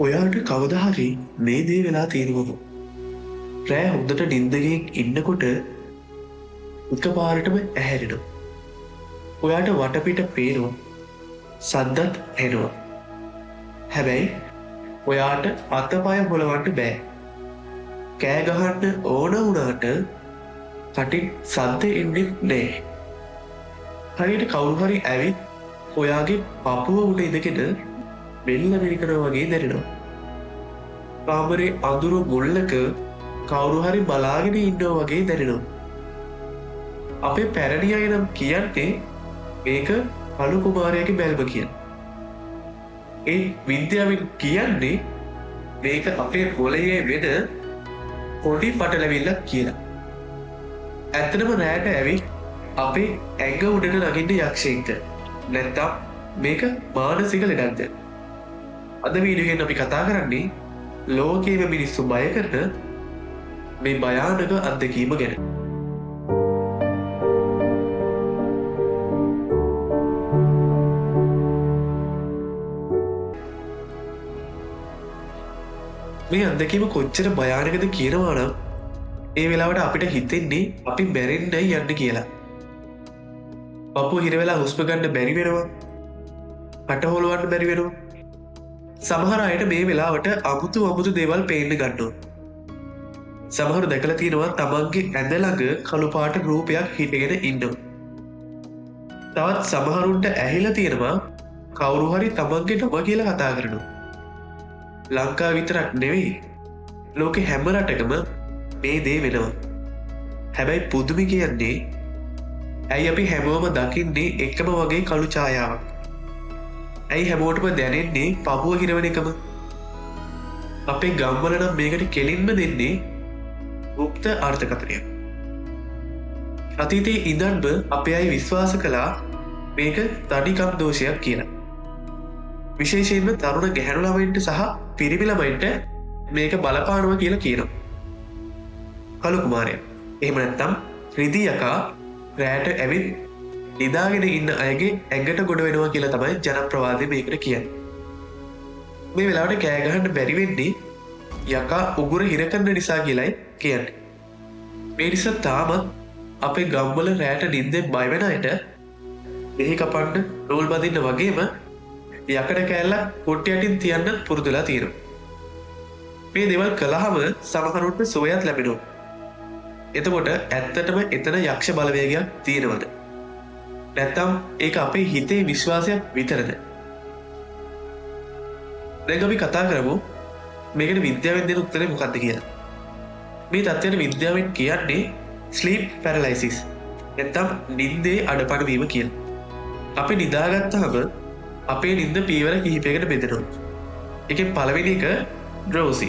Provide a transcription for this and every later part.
ඔයාට කවදා හරි මේ දේ වෙලා තියෙනවද? රෑ හොඳට නිින්දකින් ඉන්නකොට එකපාරටම ඇහැරෙනවා. ඔයාට වටපිට පේනවා. සද්දත් ඇහෙනවා. හැබැයි ඔයාට අතපය හොලවන්න බෑ. කෑ ගහන්න ඕන වුණාට කටින් සද්ද එන්නේ නෑ. හරියට කවුරු හරි ඇවිත් ඔයාගේ පපුව උඩ ඉඳගෙන බෙල්ල මිරිකනවා වගේ දැනෙනවා. කාමරේ අඳුරු මුල්ලක කවුරු හරි බලාගෙන ඉන්නවා වගේ දැනෙනවා. අපේ පැරණි අය නම් කියන්නේ මේක කළු කුමාරයාගේ බැල්ම කියලා. ඒ විද්‍යාවෙන් කියන්නේ මේක අපේ මොළයේ වෙන පොඩි පටලැවිල්ලක් කියලා. ඇත්තටම රැට ඇවිත් අපේ ඇඟ උඩට නගින්න යක්ෂයෙක්ද? නැත්තම් මේක මානසික ලෙඩක්ද? අද වීඩියෝෙන් අපි කතා කරන්නේ ලෝකයේම මිනිස්සු බය කරන මේ භයානක අත්දැකීම ගැන. මේ අත්දැකීම කොච්චර භයානකද කියනවා නම් ඒ වෙලාවට අපිට හිතෙන්නේ අපි මැරෙන්න යන්න කියලා. පපුව හිර වෙලා හුස්ම ගන්න බැරි වෙනවා. කට හොලවන්න බැරි වෙනවා. සමහර අයට මේ වෙලාවට අමුතු දේවල් පේන්න ගන්නවා. සමහරු දැකලා තියෙනවා තමන්ගේ ඇඳ ළඟ කළු පාට රූපයක් හිටගෙන ඉන්නවා. තවත් සමහරුන්ට ඇහිලා තියෙනවා කවුරු හරි තමන්ගේ නම කියලා කතා කරනවා. ලංකාව විතරක් නෙවෙයි ලෝකේ හැම රටකම මේ දේ වෙනවා. හැබැයි පුදුමි කියන්නේ ඇයි අපි හැමෝම දකින්නේ එකම වගේ කළු ඡායාවක්? ඇයි හැමෝටම දැනෙන්නේ පපුව හිරවන එකම? අපේ ගම්වල නම් මේකට කෙලින්ම දෙන්නේ ගුප්ත අර්ථකථනයක්. අතීතයේ ඉඳන්ම අපේ අය විශ්වාස කළා මේක තනිකම් දෝෂයක් කියලා. විශේෂයෙන්ම තරුණ ගැහැණු ළමයින්ට සහ පිරිමි ළමයින්ට මේක බලපානවා කියලා කියනවා. කළු කුමාරයා. එහෙම නැත්නම් රිදී යකා රැට ඇවිත් නිදාගෙන ඉන්න අයගේ ඇඟට ගොඩ වෙනවා කියලා තමයි ජනප්‍රවාදය මේකට කියන්නේ. මේ වෙලාවට කෑ ගහන්න බැරි වෙන්නේ යකා උගුර හිර කරන නිසා කියලායි කියන්නේ. මේ නිසා තාමත් අපේ ගම්වල රැට නිින්දෙන් බය වෙන අයට දෙහි කපන්න නූල් බඳින්න වගේම යකඩ කෑල්ලක් කොට්ට යටින් තියන්න පුරුදුලා තියෙනවා. මේ දේවල් කළාම සමහරුන්ට සුවයක් ලැබෙනවා. එතකොට ඇත්තටම එතන යක්ෂ බලවේගයක් තියෙනවද? නැත්තම් ඒක අපේ හිතේ විශ්වාසයක් විතරද? දැන් අපි කතා කරමු මේකට විද්‍යාවෙන් දෙන උත්තරේ මොකක්ද කියලා. මේ තත්ත්වයට විද්‍යාවෙන් කියන්නේ ස්ලීප් පැරලයිසිස් නැත්තම් නිින්දේ අඩපණ වීම කියලා. අපි නිදාගත්තාම අපේ නිින්ද පීවර කිහිපයකට බෙදෙනවා. එකෙන් පළවෙනි එක ඩ්‍රෝසි,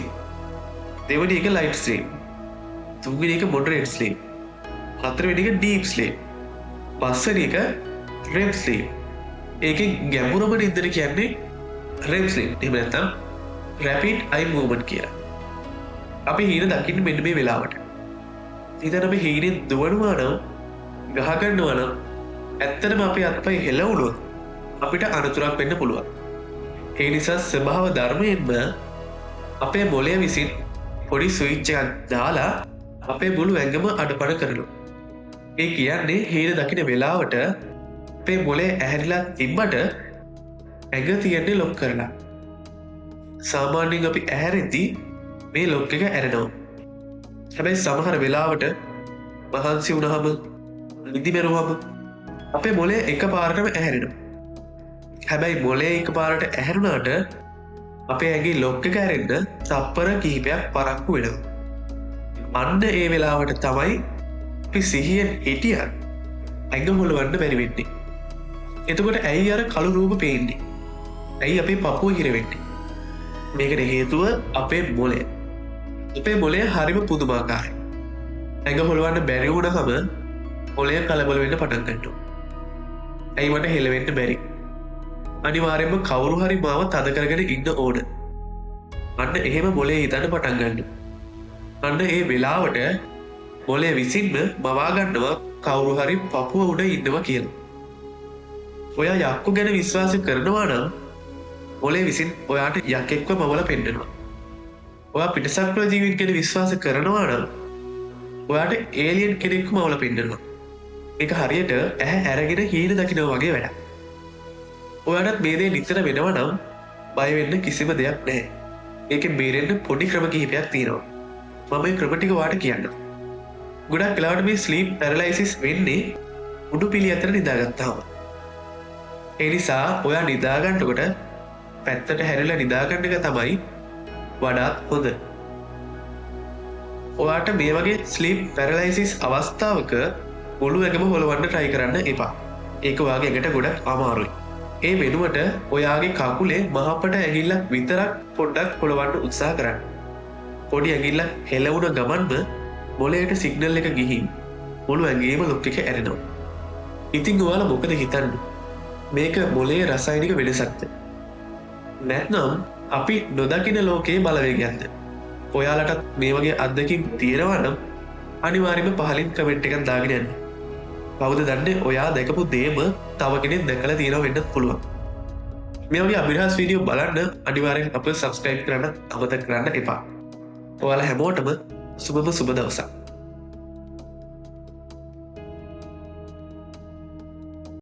දෙවෙනි එක ලයිට් ස්ලීප්, තුන්වෙනි එක මොඩරේට් ස්ලීප්, හතරවෙනි එක ඩීප් ස්ලීප්, පස්වෙනි එක REM ස්ලීප්. ඒකෙන් ගැඹුරම නිින්දට කියන්නේ REM ස්ලීප්. එහෙම නැත්නම් රැපිඩ් අයි මූව්මන්ට් කියලා. අපි හීන දකින්න මෙන්න මේ වෙලාවට. ඉතින් අපි හීනෙන් දුවනවා නම්, ගහ ගන්නවා නම් ඇත්තටම අපේ අත්පය හෙලවුණොත් අපිට අනතුරක් වෙන්න පුළුවන්. ඒ නිසා ස්වභාව ධර්මයෙන්ම අපේ මොළය විසින් පොඩි ස්විච් එකක් දාලා අපේ මුළු ඇඟම අඩපණ කරනවා. ඒ කියන්නේ හීන දකින වෙලාවට අපේ මොළය ඇහැරිලා තිබ්බට ඇඟ තියෙන්නේ ලොක් කරලා. සාමාන්‍යයෙන් අපි ඇහැරෙද්දී මේ ලොක් එක ඇරෙනවා. හැබැයි සමහර වෙලාවට මහන්සි වුණාම, නිදි මරුවම අපේ මොළය එකපාරටම ඇහැරෙනවා. හැබැයි මොළය එකපාරට ඇහැරුණාට අපේ ඇඟේ ලොක් එක ඇරෙන්න තප්පර කිහිපයක් පරක්කු වෙනවා. අන්න ඒ වෙලාවට තමයි අපි සිහියෙන් හිටියත් ඇඟ හොලවන්න බැරි වෙන්නේ. එතකොට ඇයි අර කළු රූප පේන්නේ? ඇයි අපේ පපුව හිර වෙන්නේ? මේකට හේතුව අපේ මොළය. අපේ මොළය හරිම පුදුමාකාරයි. ඇඟ හොලවන්න බැරි වුණාම මොළය කලබල වෙන්න පටන් ගන්නවා. ඇයි මට හෙලවෙන්න බැරි? අනිවාර්යෙන්ම කවුරු හරි මාව තද කරගෙන ඉන්න ඕන. අන්න එහෙම මොළය හිතන්න පටන් ගන්නවා. අන්න ඒ වෙලාවට මොළය විසින්ම මවා ගන්නවා කවුරු හරි පපුව උඩ ඉන්නවා කියලා. ඔයා යක්කු ගැන විශ්වාස කරනවා නම් මොලේ විසින් ඔයාට යකෙක්ව මවල පෙන්ඩෙනවා. ඔයා පිටසක්ල ජීවින් කෙන විශ්වාස කරනවා නම් ඔයාට ඒලියන් කෙනෙක්කු මවල පෙන්ඩෙනවා. එක හරියට ඇහැ ඇරගෙන හීන දකිනව වගේ වැඩ. ඔයාටත් මේදේ නිතර වෙනව නම් බයවෙන්න කිසිම දෙයක් නෑ. ඒක බේරෙන්න්න පොඩි ක්‍රම කිහිපයක් තියෙනවා. මම ක්‍රමටික වාට කියන්න. ගොඩක් කලාට මේ ස්ලීප් පැරලයිසිස් වෙන්නේ උඩු පිළි අතර නිදාගත්තාව. එනිසා ඔයා නිදාගන්නකොට පැත්තට හැරලා නිදාගන්නක තමයි වඩාත් හොඳ. ඔයාට මේ වගේ ස්ලීප් පැරලයිසිස් අවස්ථාවක මුළු ඇගම හොළවන්න ට්‍රයි කරන්න එපා. ඒක වාගේ ඇඟට ගොඩක් අමාරුයි. ඒ වෙනුවට ඔයාගේ කකුලේ මහපට ඇගිල්ලක් විතරක් පොඩ්ඩක් පොළවන්න උත්සාහ කරන්න. පොඩි ඇගිල්ලක් හෙලවුණ ගමන්ම මොලේට සිග්නල් එක ගිහින් මුළු ඇගේම ලොක් එක ඇරෙනවා. ඉතින් ඔයාලා මොකද හිතන්න? මේක මොලේ රසායනික වෙනසක්ද? නැත්නම් අපි නොදකින ලෝකයේ බලවේගයක්ද? ඔයාලටත් මේ වගේ අත්දැකීම් තියෙනවා නම් අනිවාර්යයෙන්ම පහලින් කමෙන්ට් එකක් දාගෙන යන්න. කවුද දන්නේ ඔයා දැකපු දේම තව කෙනෙක් දැකලා තියෙනවා වෙන්නත් පුළුවන්. මේ වගේ අභිරහස් වීඩියෝ බලන්න අනිවාර්යෙන් අපව සබ්ස්ක්‍රයිබ් කරන්න අමතක කරන්න එපා. ඔයාලා හැමෝටම සුබම සුබ දවසක්.